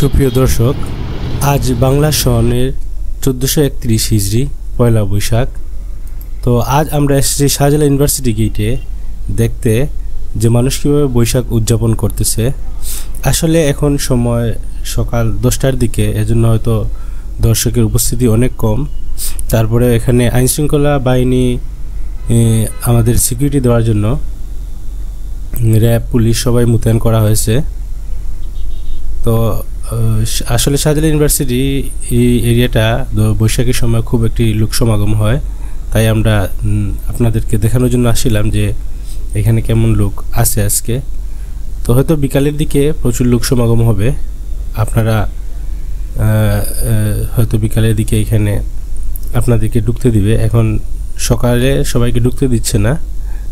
সুপ্রিয় দর্শক, আজ বাংলা সনের 1431 হিজরি পয়লা বৈশাখ। তো আজ আমরা এসেছি শাহজালাল ইউনিভার্সিটি গেটে দেখতে যে মানুষ কীভাবে বৈশাখ উদযাপন করতেছে। আসলে এখন সময় সকাল 10টার দিকে, এজন্য হয়তো দর্শকের উপস্থিতি অনেক কম। তারপরে এখানে আইনশৃঙ্খলা বাহিনী আমাদের সিকিউরিটি দেওয়ার জন্য র্যাব, পুলিশ সবাই মোতায়েন করা হয়েছে। তো আসলে শাহজালাল ইউনিভার্সিটি এই এরিয়াটা বৈশাখীর সময় খুব একটি লোক সমাগম হয়, তাই আমরা আপনাদেরকে দেখানোর জন্য আসছিলাম যে এখানে কেমন লোক আছে আজকে। তো হয়তো বিকালের দিকে প্রচুর লোক সমাগম হবে, আপনারা হয়তো বিকালের দিকে এখানে আপনাদেরকে ঢুকতে দিবে। এখন সকালে সবাইকে ঢুকতে দিচ্ছে না,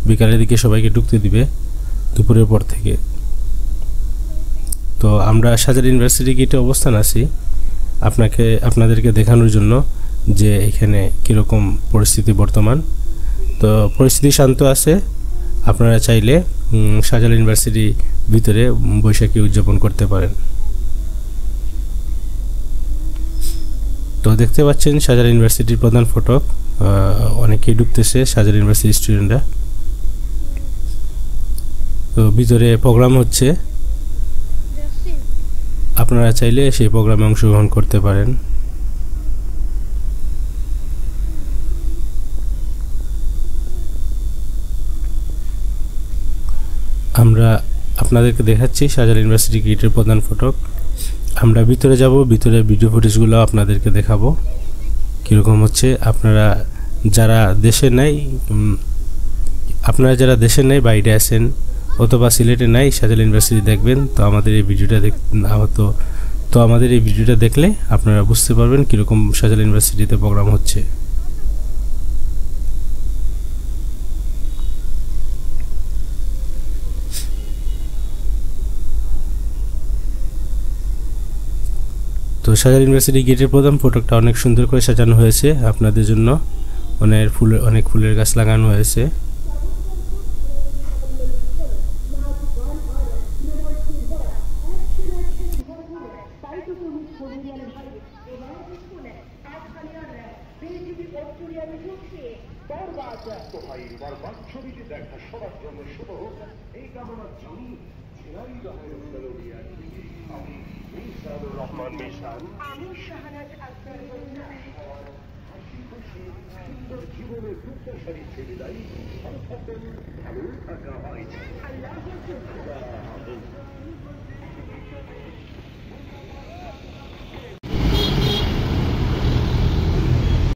বিকালের দিকে সবাইকে ঢুকতে দিবে দুপুরের পর থেকে। তো আমরা শাহজালাল ইউনিভার্সিটি গেটে অবস্থান আছি আপনাদেরকে দেখানোর জন্য যে এখানে কীরকম পরিস্থিতি বর্তমান। তো পরিস্থিতি শান্ত আছে, আপনারা চাইলে শাহজালাল ইউনিভার্সিটি ভিতরে বৈশাখী উদযাপন করতে পারেন। তো দেখতে পাচ্ছেন শাহজালাল ইউনিভার্সিটির প্রধান ফটক, অনেকেই ঢুকতেছে শাহজালাল ইউনিভার্সিটির স্টুডেন্টরা। তো ভিতরে প্রোগ্রাম হচ্ছে, আপনারা চাইলে সেই প্রোগ্রামে অংশগ্রহণ করতে পারেন। আমরা আপনাদেরকে দেখাচ্ছি শাহজালাল ইউনিভার্সিটি গেটের প্রধান ফটক। আমরা ভিতরে যাব, ভিতরে ভিডিও ফুটেজগুলো আপনাদেরকে দেখাবো কীরকম হচ্ছে। আপনারা যারা দেশে নেই বাইরে আছেন অথবা সিলেটে নাই, শাহজালাল ইউনিভার্সিটি দেখবেন, তো আমাদের এই ভিডিওটা দেখলে আপনারা বুঝতে পারবেন কীরকম শাহজালাল ইউনিভার্সিটিতে প্রোগ্রাম হচ্ছে। তো শাহজালাল ইউনিভার্সিটি গেটের প্রধান ফটকটা অনেক সুন্দর করে সাজানো হয়েছে আপনাদের জন্য, অনেক ফুলের গাছ লাগানো হয়েছে। জীবনের প্রত্যাশারী ছেলেরাই ভালো থাকা হয়।